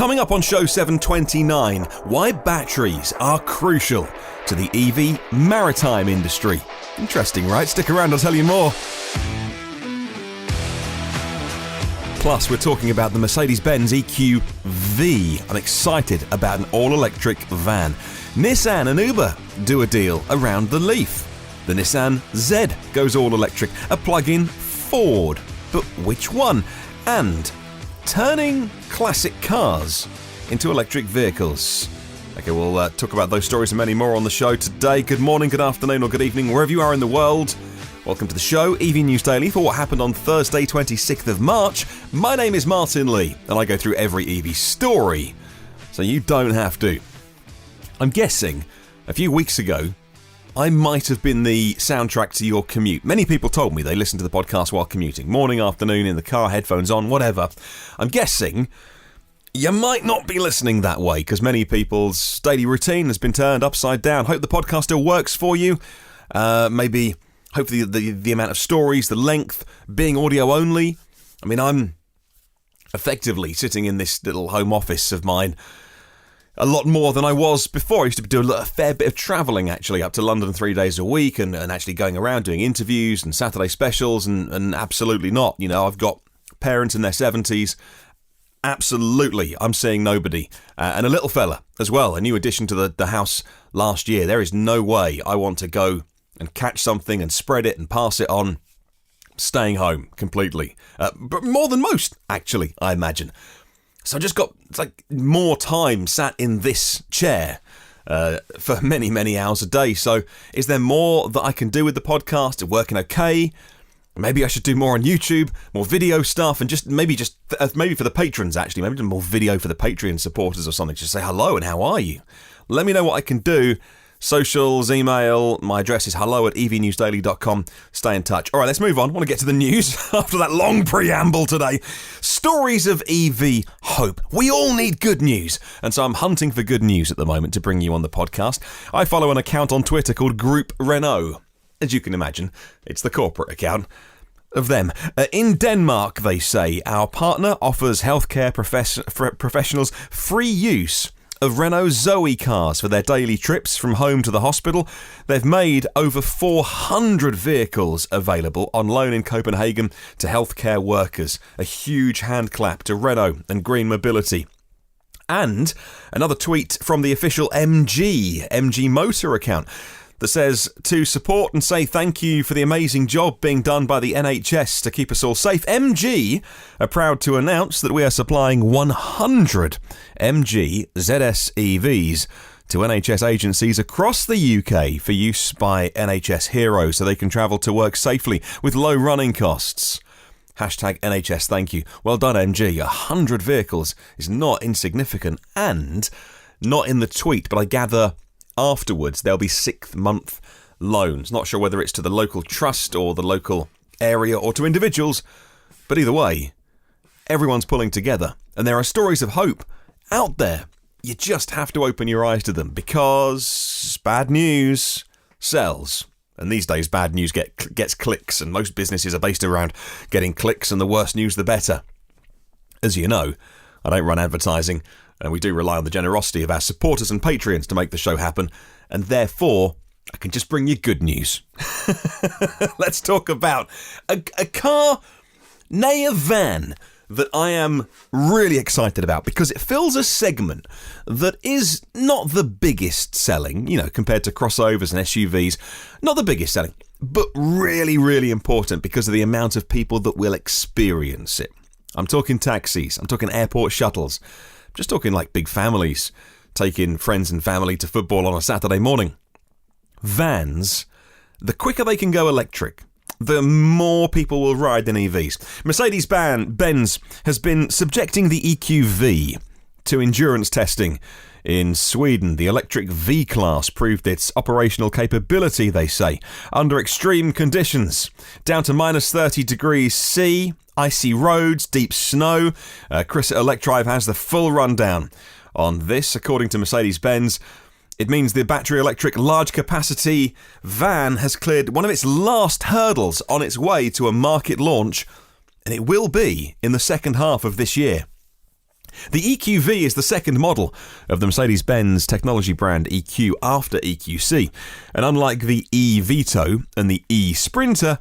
Coming up on show 729, why batteries are crucial to the EV maritime industry. Interesting, right? Stick around, I'll tell you more. Plus, we're talking about the Mercedes-Benz EQV. I'm excited about an all-electric van. Nissan and Uber do a deal around the Leaf. The Nissan Z goes all-electric, a plug-in Ford. But which one? And turning classic cars into electric vehicles. Okay, we'll talk about those stories and many more on the show today. Good morning, good afternoon or good evening, wherever you are in the world. Welcome to the show, EV News Daily, for what happened on Thursday, 26th of March. My name is Martyn Lee, and I go through every EV story, so you don't have to. I'm guessing a few weeks ago, I might have been the soundtrack to your commute. Many people told me they listened to the podcast while commuting. Morning, afternoon, in the car, headphones on, whatever. I'm guessing you might not be listening that way, because many people's daily routine has been turned upside down. Hope the podcast still works for you. Hopefully the amount of stories, the length, being audio only. I mean, I'm effectively sitting in this little home office of mine a lot more than I was before. I used to do a fair bit of travelling, actually, up to London 3 days a week and actually going around doing interviews and Saturday specials and absolutely not. You know, I've got parents in their 70s. Absolutely, I'm seeing nobody. And a little fella as well, a new addition to the house last year. There is no way I want to go and catch something and spread it and pass it on. Staying home completely. But more than most, actually, I imagine. So I just got more time sat in this chair for many, many hours a day. So is there more that I can do with the podcast? Is it working okay? Maybe I should do more on YouTube, more video stuff, and maybe for the patrons, actually. Maybe do more video for the Patreon supporters or something. Just say hello and how are you? Let me know what I can do. Socials, email, my address is hello@evnewsdaily.com. Stay in touch. All right, let's move on. I want to get to the news after that long preamble today. Stories of EV hope. We all need good news. And so I'm hunting for good news at the moment to bring you on the podcast. I follow an account on Twitter called Groupe Renault. As you can imagine, it's the corporate account of them. In Denmark, they say, our partner offers healthcare professionals free use of Renault Zoe cars for their daily trips from home to the hospital. They've made over 400 vehicles available on loan in Copenhagen to healthcare workers. A huge hand clap to Renault and Green Mobility. And another tweet from the official MG Motor account that says, to support and say thank you for the amazing job being done by the NHS to keep us all safe, MG are proud to announce that we are supplying 100 MG ZS EVs to NHS agencies across the UK for use by NHS heroes so they can travel to work safely with low running costs. Hashtag NHS thank you. Well done, MG. 100 vehicles is not insignificant, and not in the tweet, but I gather afterwards there'll be 6-month loans. Not sure whether it's to the local trust or the local area or to individuals, but either way, everyone's pulling together and there are stories of hope out there. You just have to open your eyes to them, because bad news sells. And these days bad news gets clicks, and most businesses are based around getting clicks, and the worse news the better. As you know, I don't run advertising, and we do rely on the generosity of our supporters and Patreons to make the show happen, and therefore, I can just bring you good news. Let's talk about a car, nay a van, that I am really excited about, because it fills a segment that is not the biggest selling, compared to crossovers and SUVs, not the biggest selling, but really, really important because of the amount of people that will experience it. I'm talking taxis, I'm talking airport shuttles, I'm just talking like big families taking friends and family to football on a Saturday morning. Vans, the quicker they can go electric, the more people will ride in EVs. Mercedes-Benz has been subjecting the EQV to endurance testing. In Sweden, the electric V-Class proved its operational capability, they say, under extreme conditions. Down to minus 30 degrees C, icy roads, deep snow. Chris at Electrive has the full rundown on this. According to Mercedes-Benz, it means the battery electric large capacity van has cleared one of its last hurdles on its way to a market launch, and it will be in the second half of this year. The EQV is the second model of the Mercedes-Benz technology brand EQ after EQC. And unlike the e-Vito and the e-Sprinter,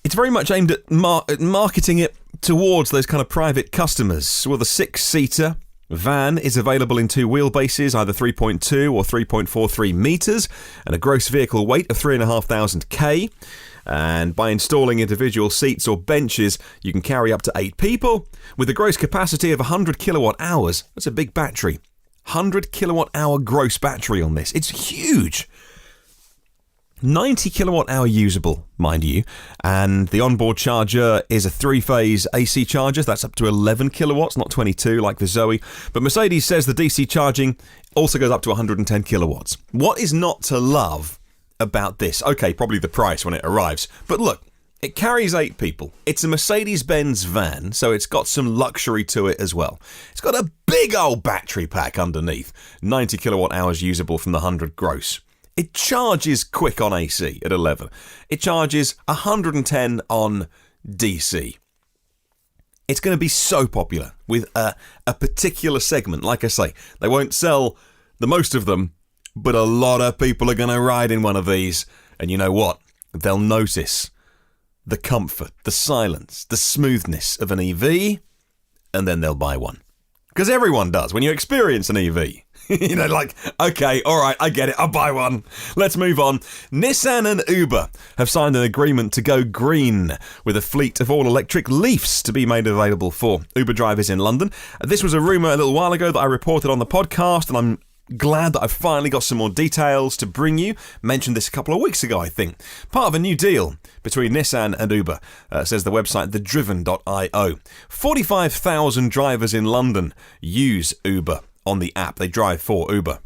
it's very much aimed at marketing it towards those kind of private customers. Well, the 6-seater van is available in two wheelbases, either 3.2 or 3.43 metres, and a gross vehicle weight of 3,500 kg. And by installing individual seats or benches, you can carry up to 8 people with a gross capacity of 100 kilowatt hours. That's a big battery. 100 kilowatt hour gross battery on this. It's huge. 90 kilowatt hour usable, mind you, and the onboard charger is a 3-phase AC charger. That's up to 11 kilowatts, not 22 like the Zoe. But Mercedes says the DC charging also goes up to 110 kilowatts. What is not to love about this? Okay, probably the price when it arrives. But look, it carries 8 people. It's a Mercedes-Benz van, so it's got some luxury to it as well. It's got a big old battery pack underneath. 90 kilowatt hours usable from the 100 gross. It charges quick on AC at 11. It charges 110 on DC. It's going to be so popular with a particular segment. Like I say, they won't sell the most of them, but a lot of people are going to ride in one of these. And you know what? They'll notice the comfort, the silence, the smoothness of an EV, and then they'll buy one. Because everyone does when you experience an EV. You know, like, okay, all right, I get it, I'll buy one. Let's move on. Nissan and Uber have signed an agreement to go green with a fleet of all-electric Leafs to be made available for Uber drivers in London. This was a rumour a little while ago that I reported on the podcast, and I'm glad that I've finally got some more details to bring you. Mentioned this a couple of weeks ago, I think. Part of a new deal between Nissan and Uber, says the website thedriven.io. 45,000 drivers in London use Uber on the app. They drive for Uber.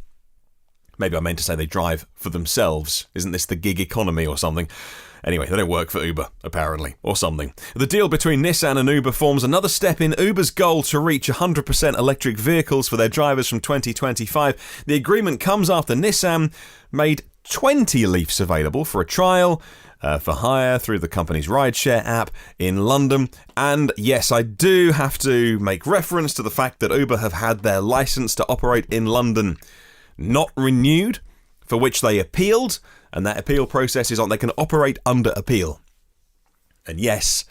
Maybe I meant to say they drive for themselves. Isn't this the gig economy or something? Anyway, they don't work for Uber, apparently, or something. The deal between Nissan and Uber forms another step in Uber's goal to reach 100% electric vehicles for their drivers from 2025. The agreement comes after Nissan made 20 Leafs available for a trial for hire through the company's rideshare app in London. And yes, I do have to make reference to the fact that Uber have had their license to operate in London not renewed, for which they appealed, and that appeal process is on. They can operate under appeal. And yes,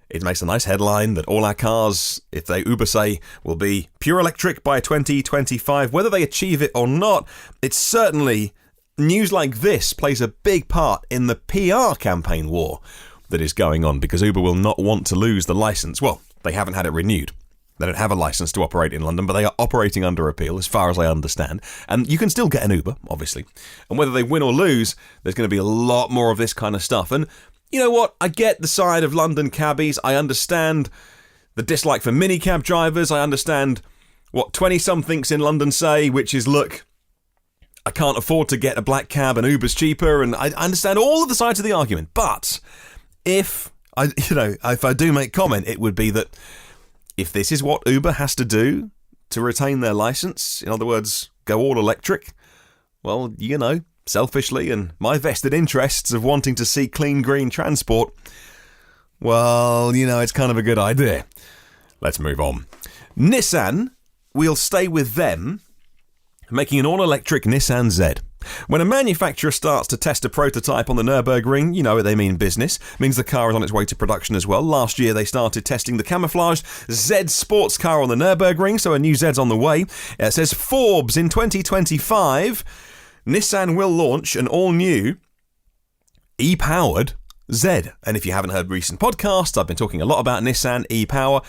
it makes a nice headline that all our cars, if they Uber say, will be pure electric by 2025. Whether they achieve it or not, it's certainly news like this plays a big part in the PR campaign war that is going on, because Uber will not want to lose the license. Well, they haven't had it renewed. They don't have a license to operate in London, but they are operating under appeal, as far as I understand. And you can still get an Uber, obviously. And whether they win or lose, there's going to be a lot more of this kind of stuff. And you know what? I get the side of London cabbies. I understand the dislike for minicab drivers. I understand what 20-somethings in London say, which is, look, I can't afford to get a black cab and Uber's cheaper. And I understand all of the sides of the argument. But if I do make comment, it would be that if this is what Uber has to do to retain their license, in other words, go all electric, well, you know, selfishly and my vested interests of wanting to see clean green transport, well, you know, it's kind of a good idea. Let's move on. Nissan, we'll stay with them, making an all-electric Nissan Z. When a manufacturer starts to test a prototype on the Nürburgring, you know they mean business. Means the car is on its way to production as well. Last year they started testing the camouflaged Z sports car on the Nürburgring, so a new Z's on the way. It says Forbes in 2025, Nissan will launch an all-new e-powered Z. And if you haven't heard recent podcasts, I've been talking a lot about Nissan e-Power.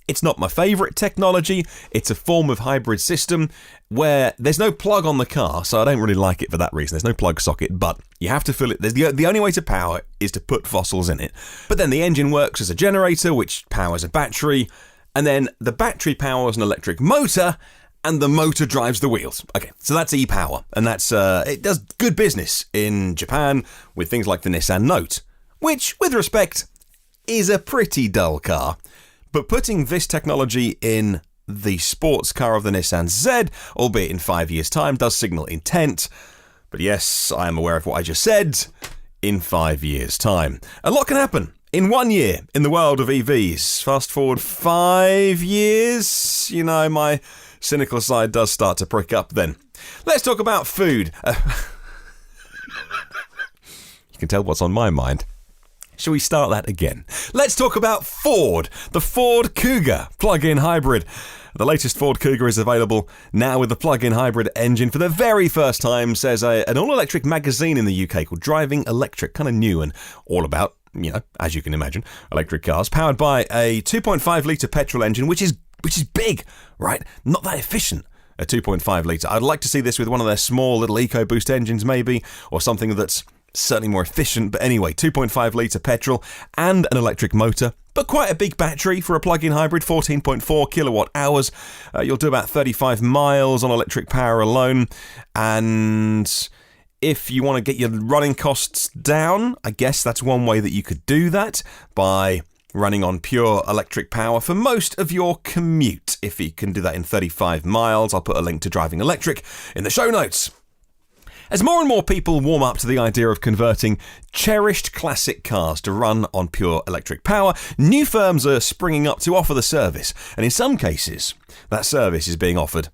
It's not my favourite technology. It's a form of hybrid system where there's no plug on the car, so I don't really like it for that reason. There's no plug socket, but you have to fill it. The only way to power it is to put fossils in it. But then the engine works as a generator, which powers a battery, and then the battery powers an electric motor, and the motor drives the wheels. Okay, so that's e-Power, and that's it does good business in Japan with things like the Nissan Note, which, with respect, is a pretty dull car. But putting this technology in the sports car of the Nissan Z, albeit in 5 years' time, does signal intent. But yes, I am aware of what I just said. In 5 years' time. A lot can happen In 1 year, in the world of EVs, fast forward 5 years, my cynical side does start to prick up then. Let's talk about food. You can tell what's on my mind. Shall we start that again? Let's talk about Ford, the Ford Kuga plug-in hybrid. The latest Ford Kuga is available now with the plug-in hybrid engine for the very first time, says an all-electric magazine in the UK called Driving Electric, kind of new and all about, as you can imagine, electric cars, powered by a 2.5-litre petrol engine, which is big, right? Not that efficient, a 2.5 litre. I'd like to see this with one of their small little EcoBoost engines maybe, or something that's certainly more efficient. But anyway, 2.5 litre petrol and an electric motor, but quite a big battery for a plug-in hybrid, 14.4 kilowatt hours. You'll do about 35 miles on electric power alone. And if you want to get your running costs down, I guess that's one way that you could do that, by running on pure electric power for most of your commute. If you can do that in 35 miles, I'll put a link to Driving Electric in the show notes. As more and more people warm up to the idea of converting cherished classic cars to run on pure electric power, new firms are springing up to offer the service. And in some cases, that service is being offered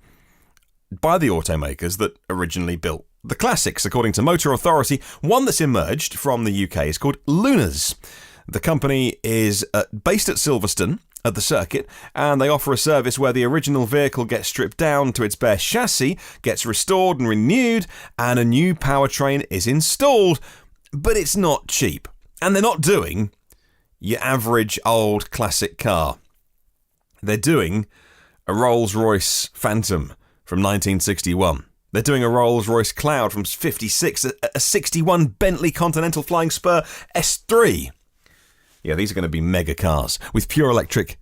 by the automakers that originally built the classics. According to Motor Authority, one that's emerged from the UK is called Lunas. The company is based at Silverstone at the circuit, and they offer a service where the original vehicle gets stripped down to its bare chassis, gets restored and renewed, and a new powertrain is installed. But it's not cheap, and they're not doing your average old classic car. They're doing a Rolls-Royce Phantom from 1961. They're doing a Rolls-Royce Cloud from 56, a 61 Bentley Continental Flying Spur S3. Yeah, these are going to be mega cars with pure electric,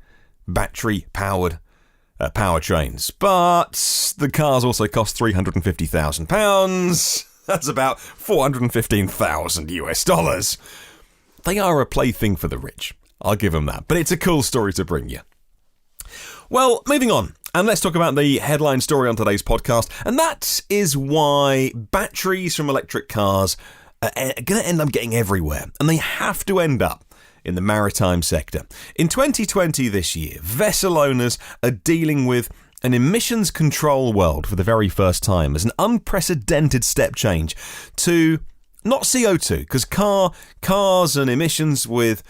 battery-powered powertrains. But the cars also cost £350,000. That's about $415,000 US. They are a plaything for the rich. I'll give them that. But it's a cool story to bring you. Well, moving on. And let's talk about the headline story on today's podcast. And that is why batteries from electric cars are going to end up getting everywhere. And they have to end up in the maritime sector. In 2020 this year, vessel owners are dealing with an emissions control world for the very first time as an unprecedented step change to not CO2, because cars and emissions with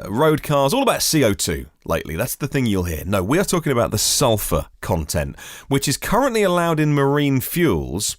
road cars, all about CO2 lately. That's the thing you'll hear. No, we are talking about the sulfur content, which is currently allowed in marine fuels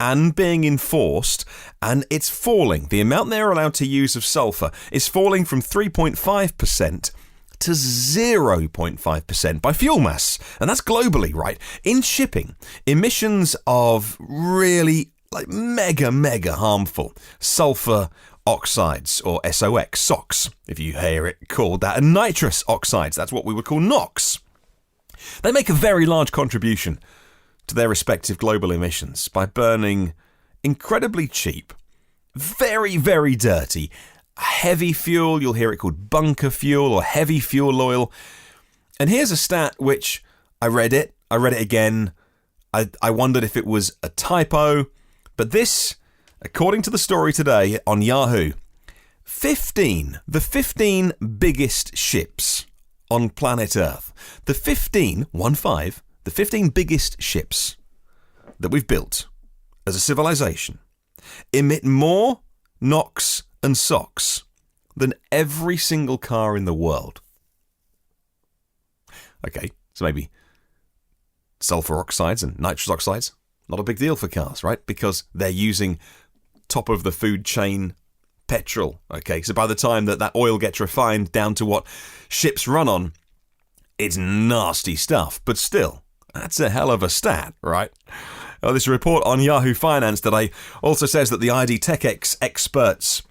and being enforced, and it's falling. The amount they're allowed to use of sulfur is falling from 3.5% to 0.5% by fuel mass. And that's globally, right? In shipping, emissions of really mega harmful sulfur oxides, or SOx, if you hear it called that, and nitrous oxides, that's what we would call NOx. They make a very large contribution to their respective global emissions by burning incredibly cheap, very, very dirty, heavy fuel. You'll hear it called bunker fuel or heavy fuel oil. And here's a stat which I read it again. I wondered if it was a typo, but this, according to the story today on Yahoo, the 15 biggest ships on planet Earth, the 15 biggest ships that we've built as a civilization emit more NOx and SOx than every single car in the world. Okay, so maybe sulfur oxides and nitrous oxides, not a big deal for cars, right? Because they're using top of the food chain petrol. Okay, so by the time that oil gets refined down to what ships run on, it's nasty stuff, but still, that's a hell of a stat, right? This report on Yahoo Finance today also says that the ID Tech experts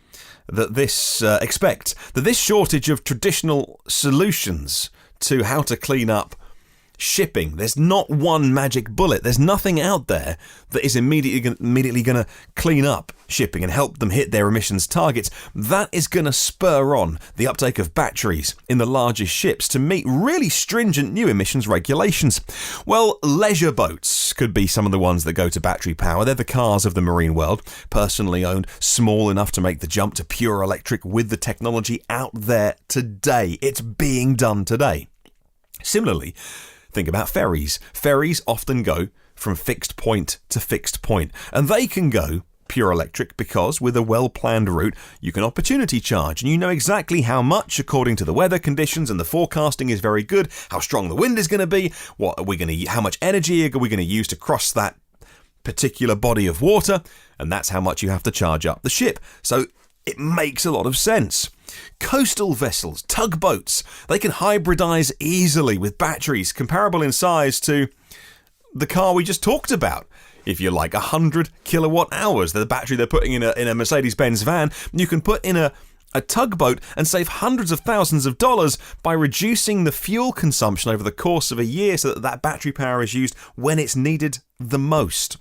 expect that this shortage of traditional solutions to how to clean up shipping. There's not one magic bullet. There's nothing out there that is immediately going to clean up shipping and help them hit their emissions targets. That is going to spur on the uptake of batteries in the largest ships to meet really stringent new emissions regulations. Well, leisure boats could be some of the ones that go to battery power. They're the cars of the marine world, personally owned, small enough to make the jump to pure electric with the technology out there today. It's being done today. Similarly, think about ferries. Ferries often go from fixed point to fixed point, and they can go pure electric because with a well-planned route, you can opportunity charge, and you know exactly how much according to the weather conditions, and the forecasting is very good, how strong the wind is going to be, how much energy are we going to use to cross that particular body of water, and that's how much you have to charge up the ship. So it makes a lot of sense. Coastal vessels, tugboats, they can hybridize easily with batteries comparable in size to the car we just talked about. If you like 100 kilowatt hours, the battery they're putting in a Mercedes-Benz van, you can put in a tugboat and save hundreds of thousands of dollars by reducing the fuel consumption over the course of a year so that battery power is used when it's needed the most.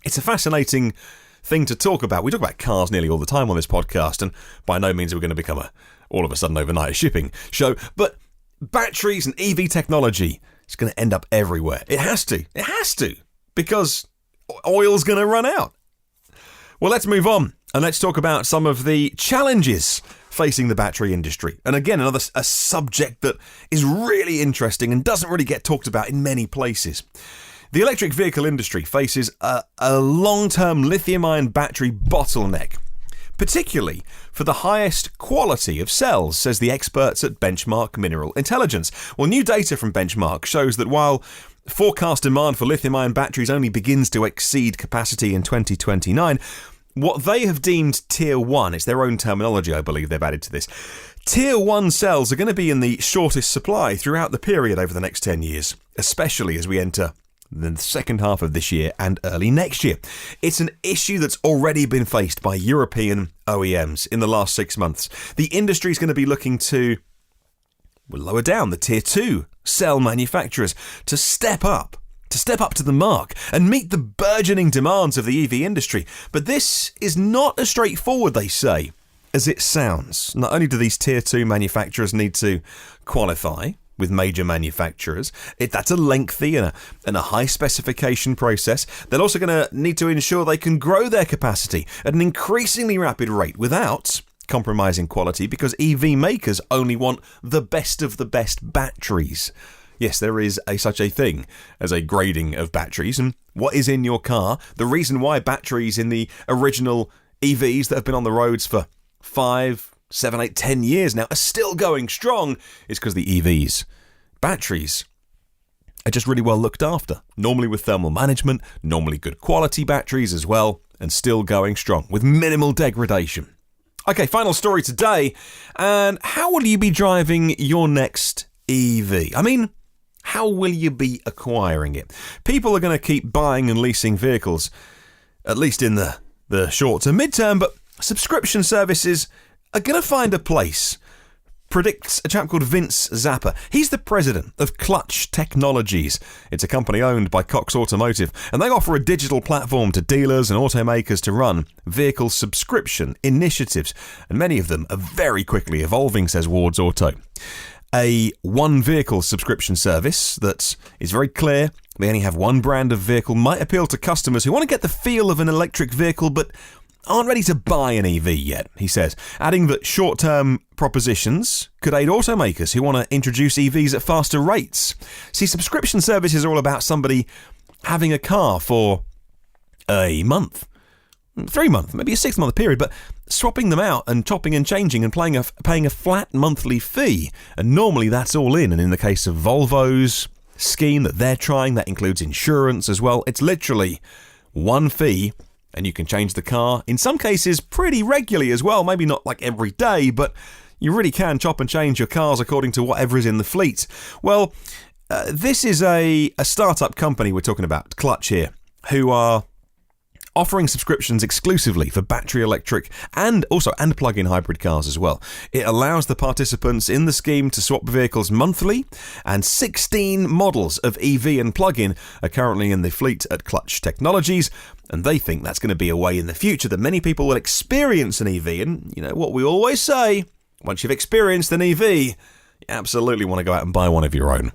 It's a fascinating thing to talk about. We talk about cars nearly all the time on this podcast, and by no means are we going to become all of a sudden overnight a shipping show, but batteries and EV technology is going to end up everywhere. It has to, because oil's going to run out. Well, let's move on and let's talk about some of the challenges facing the battery industry. And again, a subject that is really interesting and doesn't really get talked about in many places. The electric vehicle industry faces a long-term lithium-ion battery bottleneck, particularly for the highest quality of cells, says the experts at Benchmark Mineral Intelligence. Well, new data from Benchmark shows that while forecast demand for lithium-ion batteries only begins to exceed capacity in 2029, what they have deemed Tier 1, it's their own terminology I believe they've added to this, Tier 1 cells are going to be in the shortest supply throughout the period over the next 10 years, especially as we enter the second half of this year and early next year. It's an issue that's already been faced by European OEMs in the last 6 months. The industry is going to be looking to lower down the Tier 2 cell manufacturers to step up to the mark and meet the burgeoning demands of the EV industry. But this is not as straightforward, they say, as it sounds. Not only do these Tier 2 manufacturers need to qualify with major manufacturers, that's a lengthy and a high specification process. They're also going to need to ensure they can grow their capacity at an increasingly rapid rate without compromising quality, because EV makers only want the best of the best batteries. Yes, there is such a thing as a grading of batteries, and what is in your car. The reason why batteries in the original EVs that have been on the roads for 5, 7, 8, 10 years now are still going strong is because the EVs, batteries, are just really well looked after. Normally with thermal management, normally good quality batteries as well, and still going strong with minimal degradation. Okay, final story today. And how will you be driving your next EV? I mean, how will you be acquiring it? People are going to keep buying and leasing vehicles, at least in the short to mid-term, but subscription services are going to find a place, predicts a chap called Vince Zappa. He's the president of Clutch Technologies. It's a company owned by Cox Automotive, and they offer a digital platform to dealers and automakers to run vehicle subscription initiatives, and many of them are very quickly evolving, says Ward's Auto. A one-vehicle subscription service that is very clear. They only have one brand of vehicle, might appeal to customers who want to get the feel of an electric vehicle but aren't ready to buy an EV yet, he says, adding that short-term propositions could aid automakers who want to introduce EVs at faster rates. See, subscription services are all about somebody having a car for a month, 3 months, maybe a 6-month period, but swapping them out and chopping and changing and paying a flat monthly fee. And normally that's all in. And in the case of Volvo's scheme that they're trying, that includes insurance as well. It's literally one fee, and you can change the car, in some cases pretty regularly as well, maybe not like every day, but you really can chop and change your cars according to whatever is in the fleet. Well, this is a startup company we're talking about, Clutch here, who are offering subscriptions exclusively for battery electric and plug-in hybrid cars as well. It allows the participants in the scheme to swap vehicles monthly, and 16 models of EV and plug-in are currently in the fleet at Clutch Technologies, and they think that's going to be a way in the future that many people will experience an EV. And you know what we always say, once you've experienced an EV, you absolutely want to go out and buy one of your own.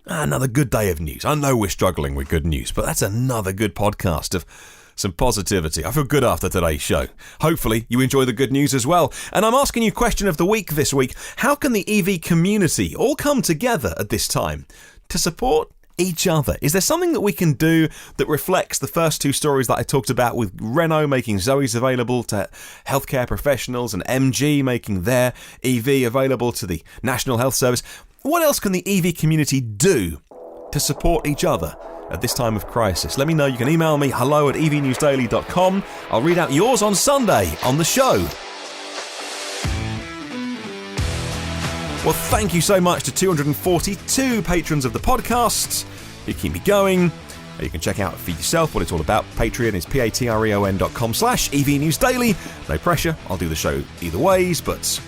Another good day of news. I know we're struggling with good news, but that's another good podcast of some positivity. I feel good after today's show. Hopefully you enjoy the good news as well. And I'm asking you question of the week this week. How can the EV community all come together at this time to support each other? Is there something that we can do that reflects the first two stories that I talked about, with Renault making Zoes available to healthcare professionals and MG making their EV available to the National Health Service? What else can the EV community do to support each other at this time of crisis? Let me know. You can email me, hello@evnewsdaily.com. I'll read out yours on Sunday on the show. Well, thank you so much to 242 patrons of the podcast. You keep me going. You can check out for yourself what it's all about. Patreon is patreon.com/evnewsdaily. No pressure. I'll do the show either ways, but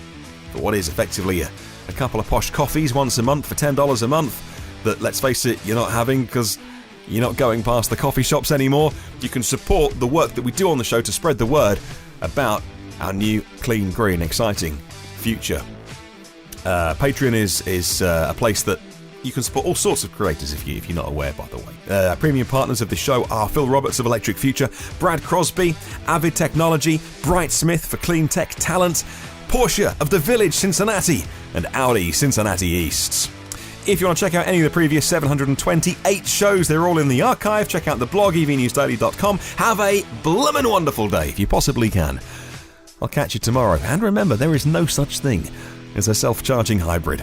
for what is effectively a couple of posh coffees once a month for $10 a month that, let's face it, you're not having because you're not going past the coffee shops anymore, you can support the work that we do on the show to spread the word about our new, clean, green, exciting future. Patreon is a place that you can support all sorts of creators if you're not aware, by the way. Premium partners of the show are Phil Roberts of Electric Future, Brad Crosby, Avid Technology, Bright Smith for clean tech talent, Porsche of the Village Cincinnati, and Audi Cincinnati East. If you want to check out any of the previous 728 shows, they're all in the archive. Check out the blog, evnewsdaily.com. Have a bloomin' wonderful day, if you possibly can. I'll catch you tomorrow. And remember, there is no such thing as a self-charging hybrid.